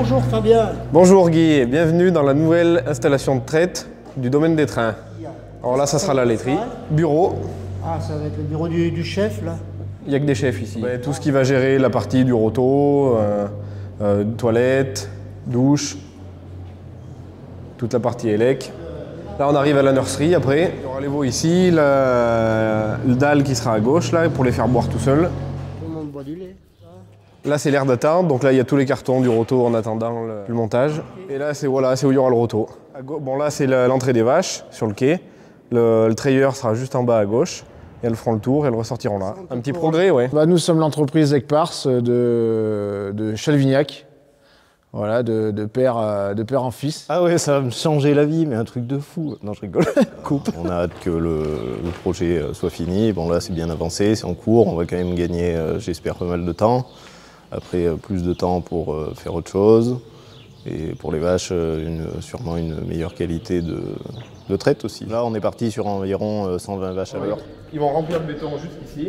bonjour Fabien. Bonjour Guy et bienvenue dans la nouvelle installation de traite du domaine des trains. Alors là, ça sera la laiterie. Bureau. Ah, ça va être le bureau du chef là. Il n'y a que des chefs ici. Ouais, tout ce qui va gérer la partie du roto, toilette, douche, toute la partie élec. Là, on arrive à la nurserie après. Il y aura les veaux ici, le dalle qui sera à gauche là pour les faire boire tout seul. Tout le monde boit du lait. Là, c'est l'aire d'attente. Donc là, il y a tous les cartons du roto en attendant le montage. Et là, c'est voilà, où il y aura le roto. Bon, là, c'est l'entrée des vaches sur le quai. Le trailer sera juste en bas à gauche. Et elles feront le tour et elles ressortiront là. Un petit progrès, ouais. Nous sommes l'entreprise Ecpars de Chalvignac. Voilà, de père en fils. Ah ouais, ça va me changer la vie, mais un truc de fou. Non, je rigole. Coupe. On a hâte que le projet soit fini. Bon là, c'est bien avancé, c'est en cours. On va quand même gagner, j'espère, pas mal de temps. Après, plus de temps pour faire autre chose. Et pour les vaches, sûrement une meilleure qualité de traite aussi. Là, on est parti sur environ 120 vaches à l'heure. Ils vont remplir le béton jusqu'ici.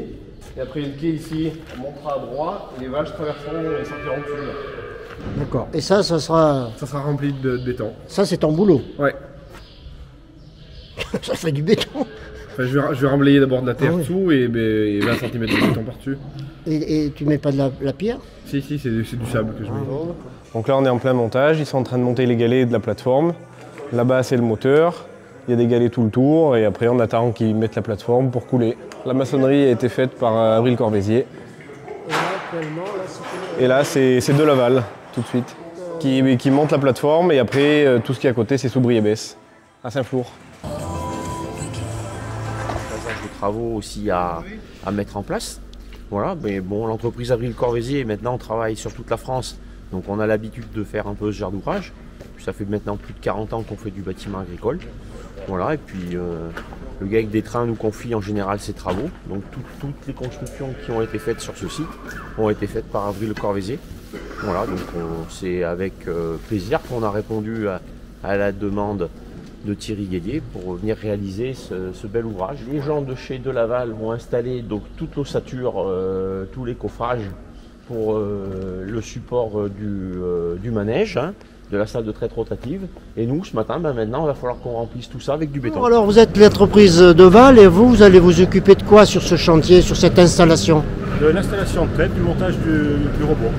Et après, le quai ici, on montera à droite. Et les vaches traverseront et sortiront dessus. D'accord. Et ça sera... Ça sera rempli de béton. Ça, c'est ton boulot. Ouais. Ça fait du béton. Enfin, je vais remblayer d'abord de la terre dessous et 20 cm de béton par-dessus. Et tu mets pas de la pierre? Si, c'est du sable que je mets. Donc là, on est en plein montage. Ils sont en train de monter les galets de la plateforme. Là-bas, c'est le moteur. Il y a des galets tout le tour. Et après, on attend qu'ils mettent la plateforme pour couler. La maçonnerie a été faite par Avril Corvézier. Et là, c'est de Laval, tout de suite, qui monte la plateforme. Et après, tout ce qui est à côté, c'est Soubry-et-Besse, à Saint-Flour. Des travaux aussi à mettre en place. Voilà, mais bon, l'entreprise Avril Corvézier, maintenant, on travaille sur toute la France. Donc, on a l'habitude de faire un peu ce genre d'ouvrage. Ça fait maintenant plus de 40 ans qu'on fait du bâtiment agricole. Voilà, et puis le gars avec des trains nous confie en général ses travaux. Donc, toutes les constructions qui ont été faites sur ce site ont été faites par Avril Corvézier. Voilà, donc c'est avec plaisir qu'on a répondu à la demande de Thierry Guélier pour venir réaliser ce bel ouvrage. Les gens de chez De Laval vont installer donc toute l'ossature, tous les coffrages pour le support du manège, de la salle de traite rotative. Et nous, ce matin, maintenant, il va falloir qu'on remplisse tout ça avec du béton. Alors, vous êtes l'entreprise de Val et vous allez vous occuper de quoi sur ce chantier, sur cette installation? De l'installation de traite, du montage du robot.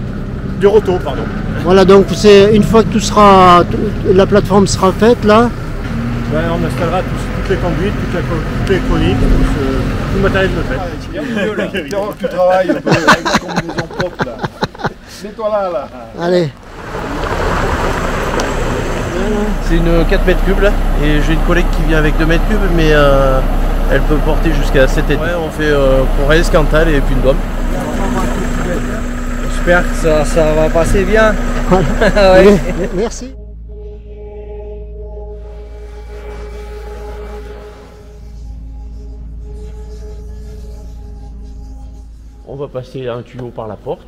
Du roto, pardon. Voilà, donc c'est une fois que la plateforme sera faite, là, On installera toutes les conduites, toutes les chroniques, tout le matériel de traite. Tu travailles un peu avec la combinaison propre là. Mets-toi là. Allez. C'est une 4 mètres cubes là, et j'ai une collègue qui vient avec 2 mètres cubes, mais elle peut porter jusqu'à 7 et demi. Ouais, on fait Corrèze, Cantal et puis une gomme. J'espère que ça va passer bien. Ouais. Merci. On va passer un tuyau par la porte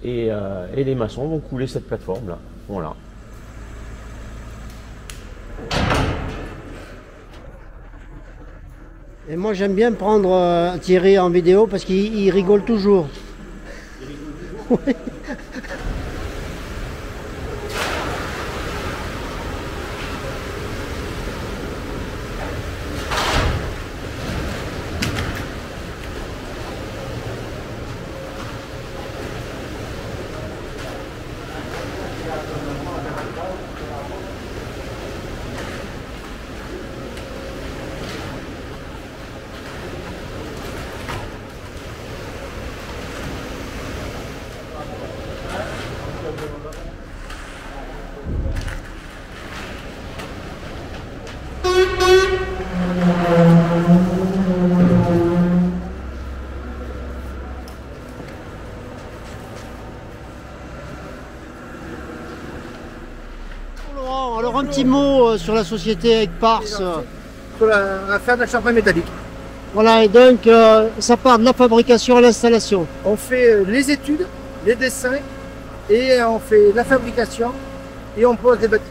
et les maçons vont couler cette plateforme là. Voilà. Et moi j'aime bien prendre Thierry en vidéo parce qu'il rigole toujours. Il rigole toujours? Alors un petit mot sur la société Ecpars. Sur l'affaire de la charpente métallique. Voilà, et donc ça part de la fabrication à l'installation. On fait les études, les dessins, et on fait la fabrication, et on pose des bâtiments.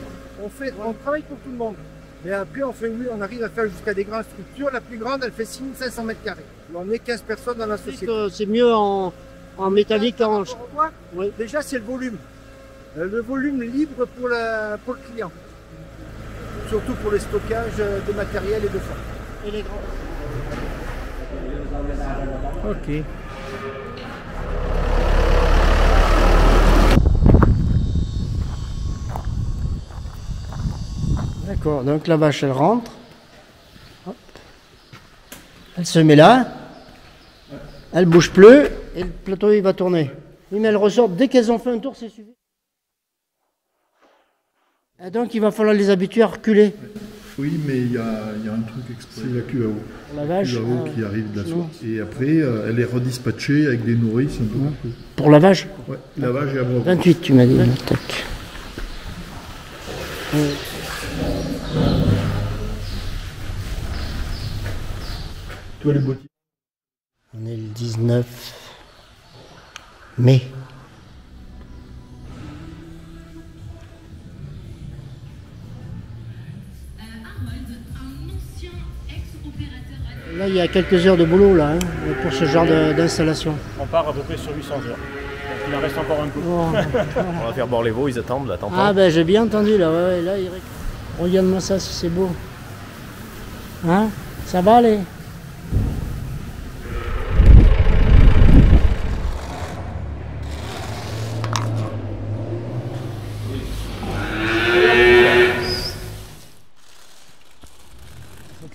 On travaille pour tout le monde. Mais après, on arrive à faire jusqu'à des grandes structures. La plus grande, elle fait 6500 mètres carrés. On est 15 personnes dans la société. C'est mieux en métallique qu'en... Oui. Déjà, c'est le volume. le volume libre pour le client. Surtout pour le stockage de matériel et de fonds. Et les grands. Ok. D'accord, donc la vache elle rentre. Hop. Elle se met là. Elle bouge plus et le plateau il va tourner. Oui, mais elles ressortent dès qu'elles ont fait un tour, c'est suffisant. Et donc il va falloir les habituer à reculer. Oui, mais il y a un truc exprès. C'est la QAO. La vache, QAO qui arrive de la source. Et après, elle est redispatchée avec des nourrices un peu partout. Pour la vache? Ouais, la vache et à boire. 28, tu m'as dit. Tac. Toi, les boîtiers. On est le 19 mai. Là, il y a quelques heures de boulot là, hein, pour ce genre d'installation. On part à peu près sur 800 heures. Donc il en reste encore un peu. Oh. On va faire bord les veaux, ils attendent là, t'entends? Ah ben j'ai bien entendu là, ouais, là il... Regarde-moi ça si c'est beau. Hein? Ça va aller?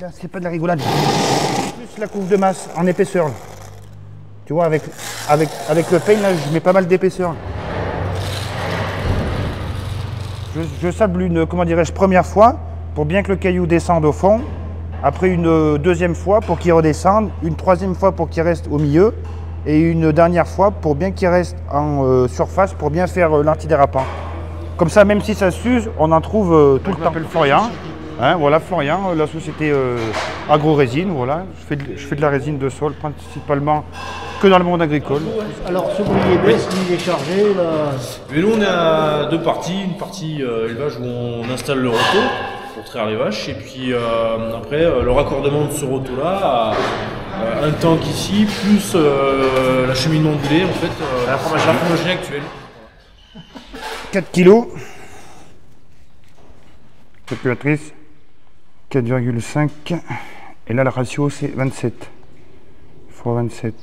Là, c'est pas de la rigolade. Plus la couche de masse en épaisseur. Là. Tu vois, avec le pain, là, je mets pas mal d'épaisseur. Je sable une, comment dirais-je, première fois pour bien que le caillou descende au fond. Après une deuxième fois pour qu'il redescende. Une troisième fois pour qu'il reste au milieu. Et une dernière fois pour bien qu'il reste en surface pour bien faire l'antidérapant. Comme ça, même si ça s'use, on en trouve tout le temps. Je m'appelle Florian. Hein, voilà, Florian, la société Agro-Résine, voilà. Je fais de la résine de sol principalement que dans le monde agricole. Alors, ce boulier bleu, il est chargé là. Mais nous, on a deux parties. Une partie élevage où on installe le roto pour traire les vaches. Et puis après, le raccordement de ce roto-là a un tank ici, plus l'acheminement de lait, en fait, la fromagérie actuelle. 4 kg. Calculatrice. 4,5 et là le ratio c'est 27 fois 27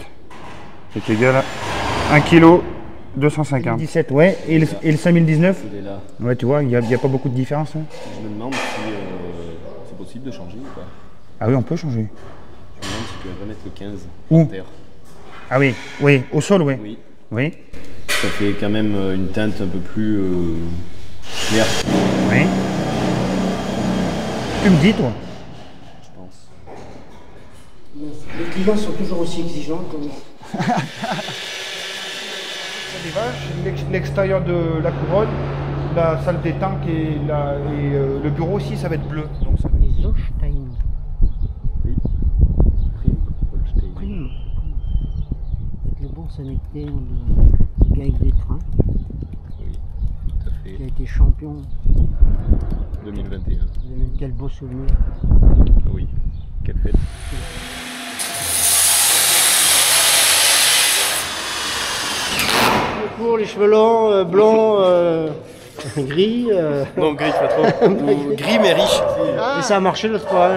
c'est égal à 1 kg 250. 17 ouais et le 5019 il est là. Ouais tu vois il n'y a pas beaucoup de différence hein. Je me demande si c'est possible de changer ou pas. Ah oui on peut changer. Je me demande si tu peux remettre le 15 où? terre. Ah oui, oui, au sol oui. Oui. Oui. Ça fait quand même une teinte un peu plus claire. Oui. Tu me dis, toi? Je pense. Les clients sont toujours aussi exigeants comme... Les vaches, l'extérieur de la couronne, la salle des tanks et le bureau aussi, ça va être bleu. Donc ça va être... Les Holstein. Oui. Prime. Avec le bon sanitaire de Gaël Détrain. Oui, tout à fait. Qui a été champion. 2021. Quel beau souvenir. Oui, quelle fête. Pour les cheveux longs, blonds, gris. Non, gris pas trop. Gris mais riche. Ah. Et ça a marché l'autre fois.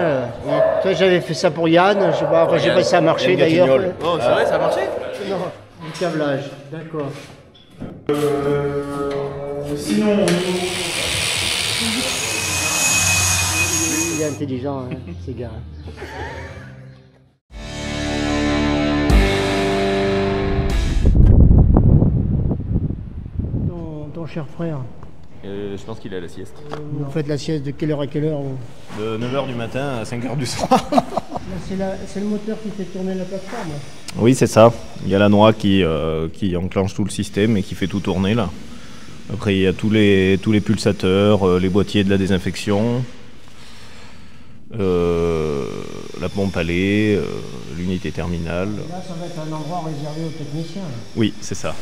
J'avais fait ça pour Yann, je sais pas, enfin, je sais pas si ça a marché d'ailleurs. Oh, c'est vrai, ça a marché? Non, du câblage, d'accord. Sinon, il est intelligent, hein, ces gars. Ton cher frère. Je pense qu'il est à la sieste. Vous faites la sieste de quelle heure à quelle heure? De 9h du matin à 5h du soir. C'est le moteur qui fait tourner la plateforme. Oui, c'est ça. Il y a la noix qui enclenche tout le système et qui fait tout tourner là. Après, il y a tous les pulsateurs, les boîtiers de la désinfection, la pompe à lait, l'unité terminale. Là, ça va être un endroit réservé aux techniciens. Oui, c'est ça.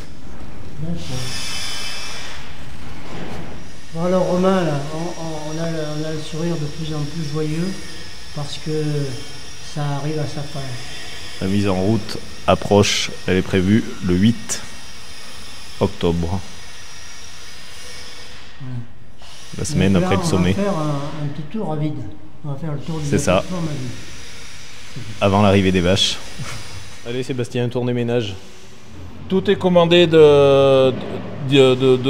Bon alors Romain, là, on a le sourire de plus en plus joyeux parce que ça arrive à sa fin. La mise en route approche, elle est prévue le 8 octobre. La semaine après le sommet. On va faire un petit tour à vide. On va faire le tour du C'est ça. plateforme à vide. Avant l'arrivée des vaches. Allez Sébastien, tour des ménages. Tout est commandé de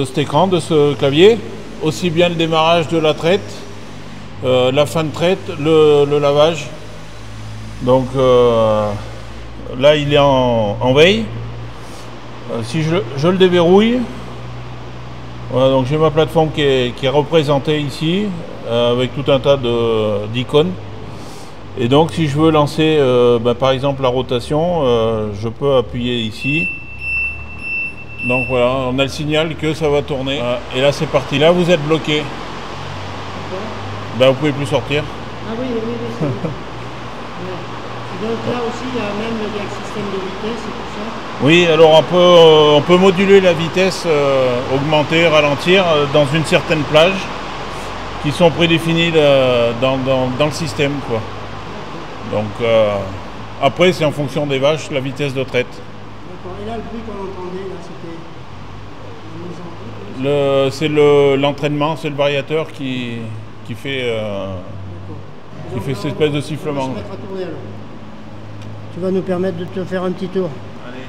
cet écran, de ce clavier. Aussi bien le démarrage de la traite, la fin de traite, le lavage. Donc là il est en veille. Si je le déverrouille, voilà, donc j'ai ma plateforme qui est représentée ici avec tout un tas d'icônes. Et donc si je veux lancer par exemple la rotation, je peux appuyer ici. Donc voilà, on a le signal que ça va tourner. Et là c'est parti, là vous êtes bloqué. Vous pouvez plus sortir. Ah oui, c'est bon. Donc là aussi il y a même le système de vitesse et tout ça. Oui, alors on peut moduler la vitesse, augmenter, ralentir dans une certaine plage qui sont prédéfinies dans le système, quoi. Donc après c'est en fonction des vaches la vitesse de traite. D'accord. Et là le bruit qu'on entendait là c'était C'est l'entraînement, c'est le variateur qui fait cette espèce de sifflement. On va se mettre à tourner alors. Tu vas nous permettre de te faire un petit tour. Allez.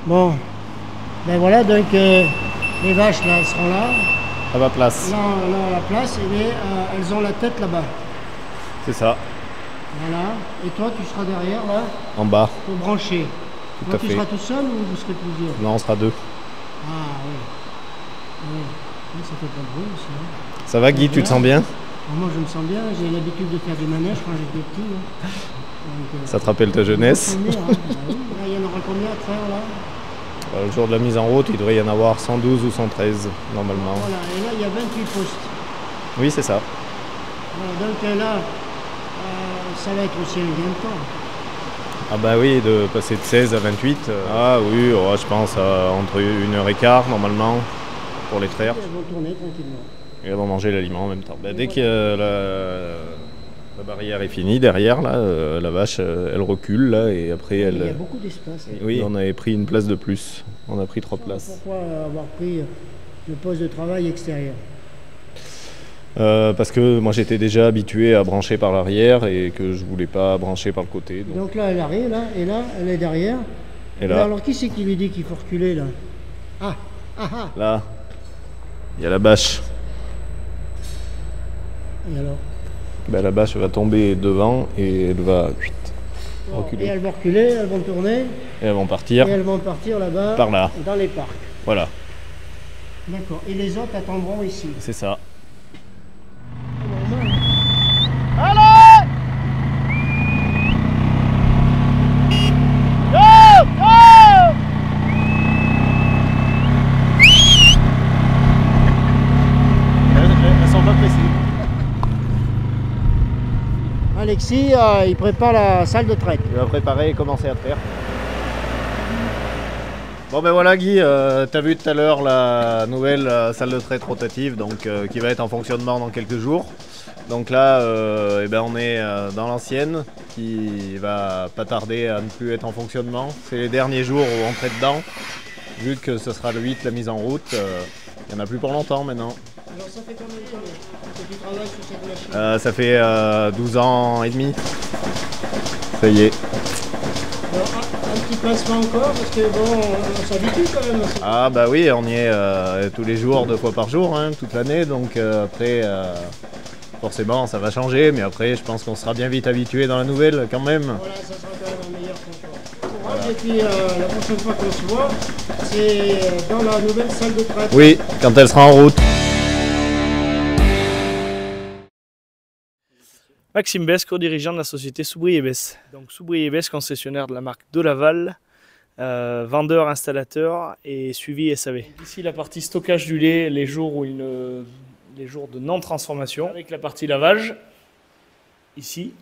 Bon, ben voilà, donc les vaches là, elles seront là. À ma place. Là, à la place, et elles ont la tête là-bas. C'est ça. Voilà. Et toi, tu seras derrière là. En bas. Pour brancher. Tout toi, à tu fait. seras tout seul ou vous serez plusieurs? Non, on sera deux. Ah oui. Oui. Oui, ça fait pas de bruit aussi. Hein. Ça va Guy, tu te sens bien? Moi je me sens bien, j'ai l'habitude de faire du manège quand j'étais petit. Hein. Donc, ça te rappelle ta jeunesse? Hein. Là, il y en aura combien à faire là? Le jour de la mise en route, il devrait y en avoir 112 ou 113 normalement. Voilà, et là il y a 28 postes. Oui, c'est ça. Voilà, donc là, ça va être aussi un gain de temps. Ah bah oui, de passer de 16 à 28. Ah oui, je pense entre 1h15 normalement pour les traire. Elles vont tourner tranquillement. Et elles vont manger l'aliment en même temps. Dès que la barrière est finie, derrière, là, la vache, elle recule là, et après elle... Il y a beaucoup d'espace. Oui, on avait pris une place de plus. On a pris 3 places. Pourquoi avoir pris le poste de travail extérieur? Parce que moi j'étais déjà habitué à brancher par l'arrière et que je voulais pas brancher par le côté. Donc là elle arrive, là, et là elle est derrière. Et là, alors qui c'est qui lui dit qu'il faut reculer là? Là, il y a la bâche. Et alors? La bâche va tomber devant et elle va reculer. Et elles vont reculer, elles vont tourner. Et elles vont partir. Et elles vont partir là-bas. Par là. Dans les parcs. Voilà. D'accord. Et les autres attendront ici. C'est ça. Alexis, il prépare la salle de traite. Il va préparer et commencer à traire. Bon ben voilà Guy, tu as vu tout à l'heure la nouvelle salle de traite rotative donc, qui va être en fonctionnement dans quelques jours. Donc là on est dans l'ancienne qui va pas tarder à ne plus être en fonctionnement. C'est les derniers jours où on traite dedans. Vu que ce sera le 8 la mise en route, il n'y en a plus pour longtemps maintenant. Alors ça fait combien de temps que tu travailles sur cette machine? Ça fait 12 ans et demi. Ça y est. Alors, un petit pincement encore parce que bon, on s'habitue quand même. Ah bah oui, on y est tous les jours, 2 fois par jour, hein, toute l'année. Donc après, forcément ça va changer, mais après je pense qu'on sera bien vite habitué dans la nouvelle quand même. Voilà, ça sera quand même un meilleur confort. Courage, et puis la prochaine fois qu'on se voit, c'est dans la nouvelle salle de traite. Oui, quand elle sera en route. Maxime Besse, co-dirigeant de la société Soubry et Besse. Donc Soubry et Besse, concessionnaire de la marque de Laval, vendeur, installateur et suivi SAV. Ici la partie stockage du lait, les jours de non-transformation, avec la partie lavage. Ici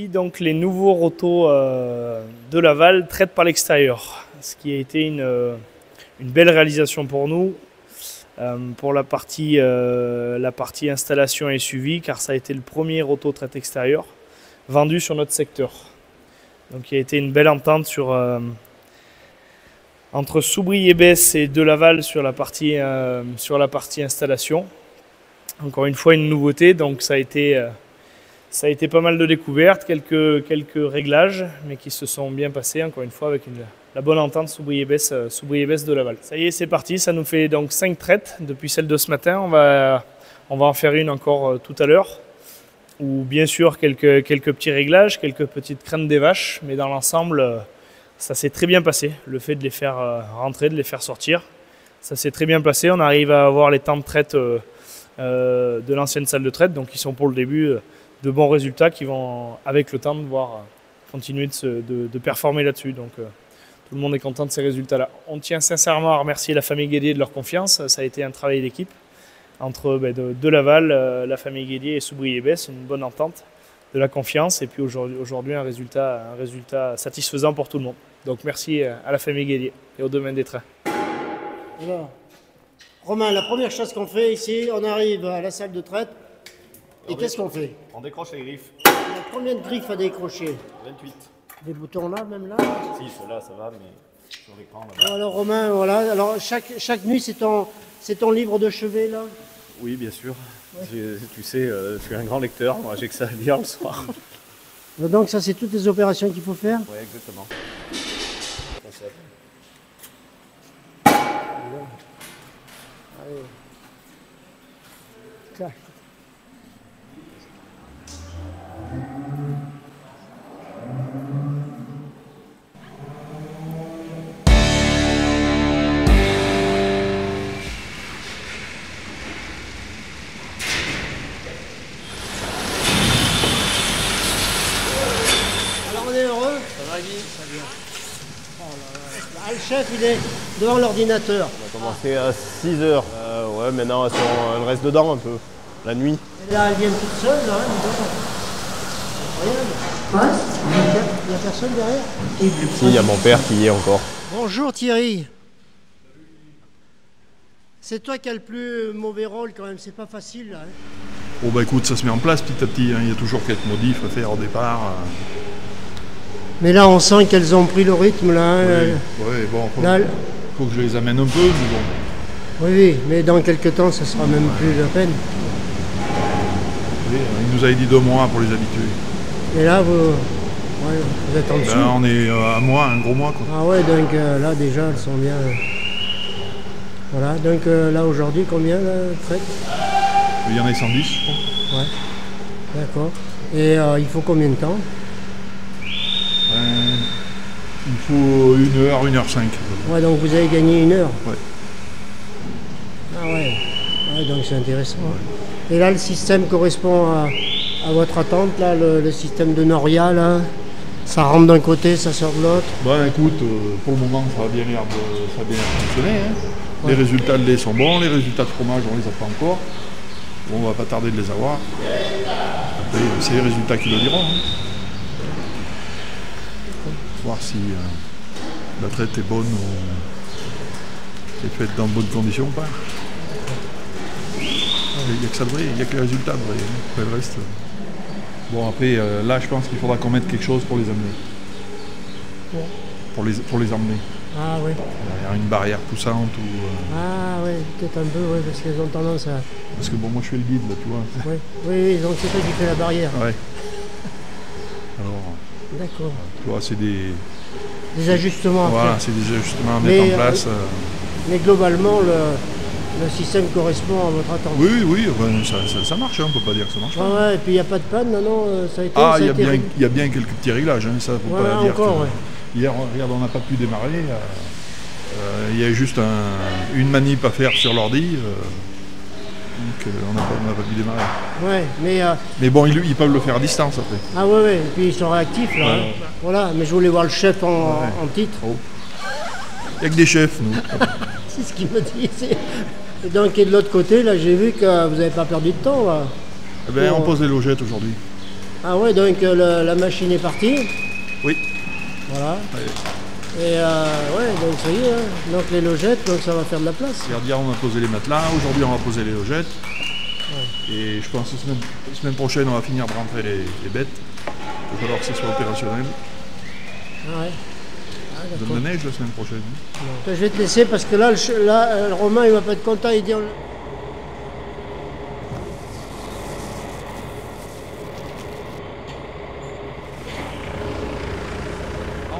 donc les nouveaux rotos de Laval traitent par l'extérieur, ce qui a été une belle réalisation pour nous. Pour la partie installation et suivi, car ça a été le premier roto-traite extérieur vendu sur notre secteur. Donc il y a été une belle entente entre Soubry et Besse et de Laval sur la partie installation. Encore une fois, une nouveauté, donc ça a été pas mal de découvertes, quelques réglages, mais qui se sont bien passés, encore une fois, avec la bonne entente Soubry-et-Besse de Laval. Ça y est, c'est parti, ça nous fait donc 5 traites depuis celle de ce matin. On va en faire une encore tout à l'heure, où bien sûr quelques petits réglages, quelques petites craintes des vaches, mais dans l'ensemble, ça s'est très bien passé. Le fait de les faire rentrer, de les faire sortir, ça s'est très bien passé. On arrive à avoir les temps de traite de l'ancienne salle de traite, donc ils sont pour le début de bons résultats qui vont, avec le temps, devoir continuer de performer là-dessus. Donc tout le monde est content de ces résultats-là. On tient sincèrement à remercier la famille Guédier de leur confiance. Ça a été un travail d'équipe entre de Laval, la famille Guédier et Soubry-et-Besse, une bonne entente, de la confiance, et puis aujourd'hui un résultat satisfaisant pour tout le monde. Donc merci à la famille Guédier et au domaine des trains. Alors, Romain, la première chose qu'on fait ici, on arrive à la salle de traite, et qu'est-ce qu'on fait? On décroche les griffes. Il y a combien de griffes à décrocher? 28. Des boutons là, même là? Si, ceux-là, ça va, mais sur l'écran, là. Bon, alors Romain, voilà, alors chaque nuit, c'est ton livre de chevet, là? Oui, bien sûr. Ouais. Tu sais, je suis un grand lecteur, moi j'ai que ça à lire le soir. Donc ça, c'est toutes les opérations qu'il faut faire? Oui, exactement. Allez. Clac. Alors on est heureux? Ça va, Guy? Ça vient. Oh là là. Ah, le chef, il est devant l'ordinateur. On a commencé à 6h. Ouais, maintenant elle reste dedans un peu, la nuit. Et là, elle vient toute seule, là, incroyable. Ouais. Il n'y a personne derrière? Si, il y a mon père qui y est encore. Bonjour Thierry. C'est toi qui as le plus mauvais rôle quand même, c'est pas facile là. Oh bah écoute, ça se met en place petit à petit, hein. Il y a toujours quelques modifs à faire au départ. Mais là on sent qu'elles ont pris le rythme là. Oui, bon, faut que je les amène un peu, mais bon. Oui, mais dans quelques temps ça sera même plus la peine. Oui, il nous avait dit 2 mois pour les habituer. Et là vous êtes en dessous? Là on est à mois, un gros mois quoi. Ah ouais, donc là déjà elles sont bien. Voilà, donc là aujourd'hui combien la traite? Il y en a 110 je crois. Ouais, d'accord. Et il faut combien de temps? Il faut 1h, 1h05. Ouais, donc vous avez gagné 1 heure. Ouais. Ah ouais, donc c'est intéressant. Ouais. Et là le système correspond à votre attente, là, le système de Noria, là, ça rentre d'un côté, ça sort de l'autre? Bah écoute, pour le moment ça a bien l'air de fonctionner. Hein. Ouais. Les résultats de lait sont bons, les résultats de fromage on les a pas encore. Bon, on va pas tarder de les avoir. Après, c'est les résultats qui le diront. Hein. Voir si la traite est bonne ou est faite dans de bonnes conditions ou pas. Il n'y a que ça de vrai, il n'y a que les résultats de vrai. Hein. Après le reste. Bon après, là je pense qu'il faudra qu'on mette quelque chose pour les amener. Ouais. Pour les emmener. Ah oui. Il y a une barrière poussante ou. Ah oui, peut-être un peu, oui, parce qu'elles ont tendance à. Parce que bon, moi je fais le guide là, tu vois. Oui, oui, donc c'est toi qui fais la barrière. Ouais. Alors. D'accord. Tu vois, c'est des ajustements à faire. Voilà, c'est des ajustements à mettre en place. Mais globalement, le système correspond à votre attente. Oui, oui, ben, ça marche, hein, on ne peut pas dire que ça marche pas. Ouais, et puis il n'y a pas de panne, non, ça a été. Ah, il y a bien quelques petits réglages, hein, ça, faut pas dire. Encore, ouais. Hier, regarde, on n'a pas pu démarrer. Il y a juste une manip à faire sur l'ordi. Donc on n'a pas pu démarrer. Ouais, mais bon, ils peuvent le faire à distance après. Ah ouais, et puis ils sont réactifs là. Ouais. Hein. Voilà, mais je voulais voir le chef en titre. Oh. Il n'y a que des chefs, nous. C'est ce qu'il me dit. Et donc, et de l'autre côté, là, j'ai vu que vous n'avez pas perdu de temps. Là, eh ben, on pose les logettes aujourd'hui. Ah ouais, donc la machine est partie. Oui. Voilà. Ouais. Et donc ça y est, hein. Donc les logettes, donc ça va faire de la place. Hier, on a posé les matelas, aujourd'hui on va poser les logettes. Ouais. Et je pense que la semaine prochaine, on va finir de rentrer les bêtes. Il va falloir que ce soit opérationnel. Ah ouais. On donne la neige la semaine prochaine. Je vais te laisser parce que là, Romain il va pas être content, il dit...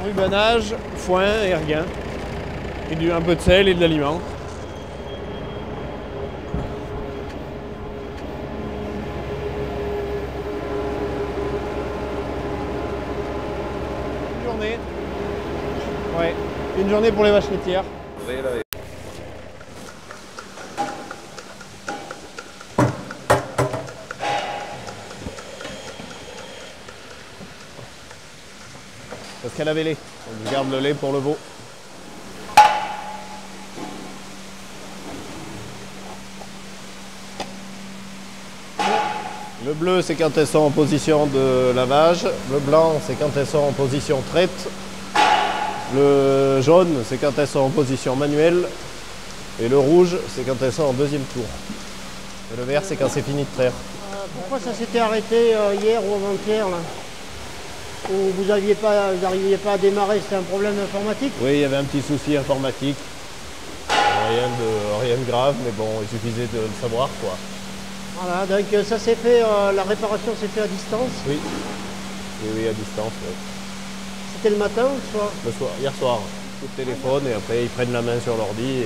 Enrubanage, foin et regain. Et un peu de sel et de l'aliment. Une journée. Ouais, une journée pour les vaches laitières. Parce qu'elle avait lait. Donc je garde le lait pour le veau. Le bleu, c'est quand elles sont en position de lavage. Le blanc, c'est quand elles sont en position traite. Le jaune, c'est quand elles sont en position manuelle. Et le rouge, c'est quand elles sont en deuxième tour. Et le vert, c'est quand c'est fini de traire. Pourquoi ça s'était arrêté hier ou avant-hier là? Ou vous n'arriviez pas à démarrer, c'était un problème informatique? Oui, il y avait un petit souci informatique. Rien de grave, mais bon, il suffisait de le savoir, quoi. Voilà, donc ça s'est fait, la réparation s'est faite à distance? Oui. Oui, à distance, oui. C'était le matin ou le soir? Le soir, hier soir. Coup de téléphone et après ils prennent la main sur l'ordi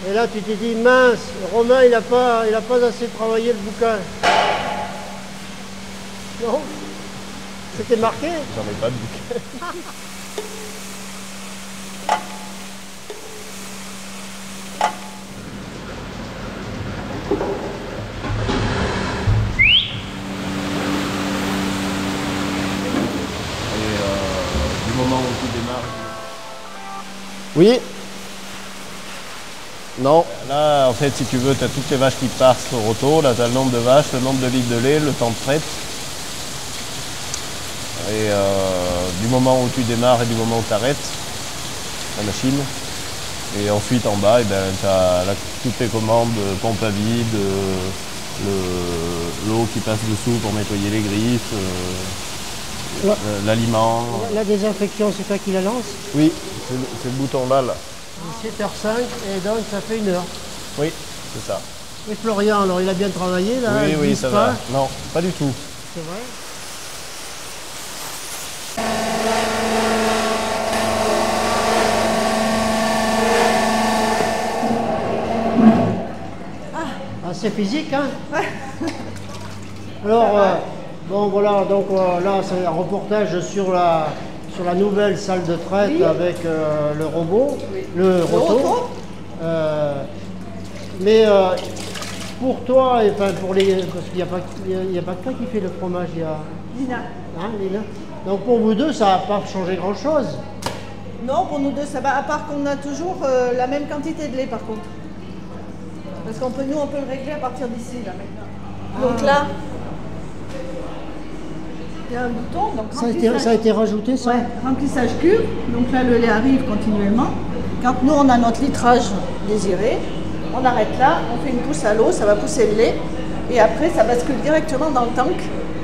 Et là tu t'es dit, mince, Romain il a pas assez travaillé le bouquin. Non? C'était marqué? J'en ai pas de bouquin. Du moment où tu démarres. Oui. Non, là en fait si tu veux, tu as toutes les vaches qui passent au roto, là tu as le nombre de vaches, le nombre de litres de lait, le temps de traite. Et du moment où tu démarres et du moment où tu arrêtes la machine. Et ensuite en bas, tu as toutes les commandes, pompe à vide, l'eau qui passe dessous pour nettoyer les griffes, l'aliment. La désinfection, c'est toi qui la lance? Oui, c'est le bouton là. 7h05 et donc ça fait 1 heure. Oui, c'est ça. Et Florian, alors il a bien travaillé là? Oui, ça va. Non, pas du tout. C'est vrai? C'est physique, hein? Ouais. Alors, bon voilà, donc là c'est un reportage sur la nouvelle salle de traite, oui, avec le robot, oui, le roto. Mais pour toi, et enfin pour les, parce qu'il n'y a pas que toi qui fait le fromage, il y a Lina. Hein, Lina. Donc pour vous deux, ça n'a pas changé grand-chose? Non, pour nous deux, ça va, à part qu'on a toujours la même quantité de lait par contre. Parce qu'on peut, nous, on peut le régler à partir d'ici, là, maintenant. Donc là, il y a un bouton. Donc ça a été rajouté, ça? Ouais, remplissage cube. Donc là, le lait arrive continuellement. Quand nous, on a notre litrage désiré, on arrête là, on fait une pousse à l'eau, ça va pousser le lait. Et après, ça bascule directement dans le tank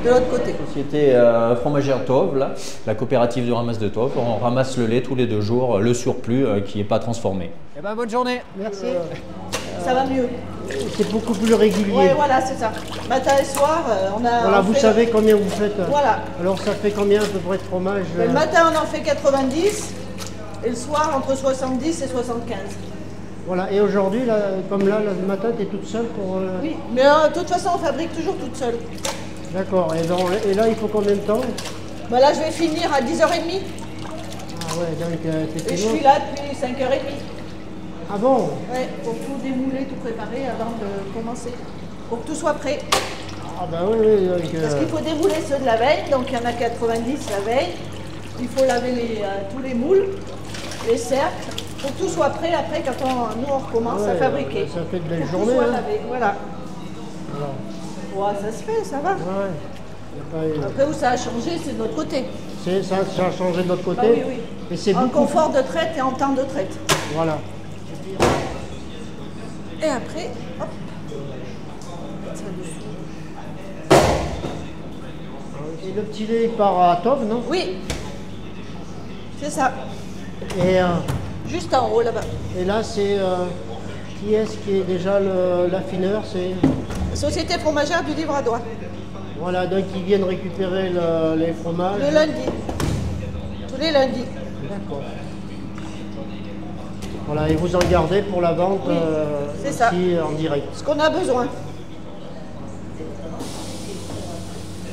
de l'autre côté. Société fromagère Tove, là, la coopérative de ramasse de Tove. On ramasse le lait tous les 2 jours, le surplus qui n'est pas transformé. Eh ben, bonne journée. Merci. Ça va mieux. C'est beaucoup plus régulier. Oui, voilà, c'est ça. Matin et soir, on a... Voilà, vous savez combien vous faites? Voilà. Alors ça fait combien à peu près de fromage? Le matin, on en fait 90 et le soir, entre 70 et 75. Voilà, et aujourd'hui, comme là, le matin, tu es toute seule pour... Oui, mais de toute façon, on fabrique toujours toute seule. D'accord, et là, il faut combien de temps? Bah là, je vais finir à 10h30. Ah ouais, donc... et je suis là depuis 5h30. Ah bon? Oui, pour tout démouler, tout préparer avant de commencer. Pour que tout soit prêt. Ah bah oui, donc, Parce qu'il faut démouler ceux de la veille, donc il y en a 90 la veille. Il faut laver tous les moules, les cercles, pour que tout soit prêt après quand nous on recommence à fabriquer. Ça fait de belles pour journées. Tout soit hein. lavé, voilà. Ouais, ça se fait, ça va. Ouais. Après où ça a changé, c'est de notre côté. Ça a changé de notre côté? Bah oui, oui. Et c'est en beaucoup... confort de traite et en temps de traite. Voilà. Et après, hop, ça dessus. Et le petit lait il part à Tove, non? Oui, c'est ça. Et juste en haut là-bas. Et là, c'est qui est-ce qui est déjà l'affineur? C'est Société fromagère du Livradois. Voilà, donc ils viennent récupérer les fromages. Le lundi. Tous Tous les lundis. D'accord. Voilà, et vous en gardez pour la vente c'est ça. En direct. Ce qu'on a besoin.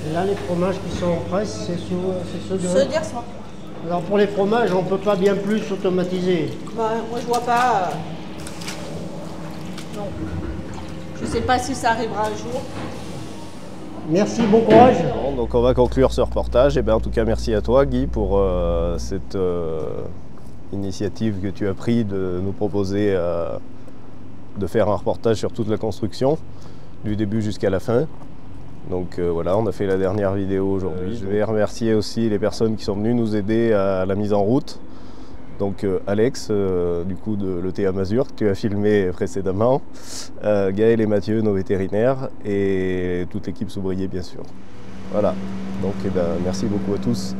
Et là, les fromages qui sont en presse, c'est ceux de... Ceux d'hier soir. Alors pour les fromages, on ne peut pas bien plus automatiser. Bah, moi je vois pas. Non. Je sais pas si ça arrivera un jour. Merci, bon courage. Bon, donc on va conclure ce reportage. Et bien, en tout cas, merci à toi Guy pour cette initiative que tu as prise de nous proposer de faire un reportage sur toute la construction, du début jusqu'à la fin. Donc voilà, on a fait la dernière vidéo aujourd'hui. Je vais remercier aussi les personnes qui sont venues nous aider à la mise en route. Donc Alex, du coup de l'ETA Mazur, que tu as filmé précédemment, Gaël et Mathieu, nos vétérinaires, et toute l'équipe Soubrier bien sûr. Voilà, donc merci beaucoup à tous.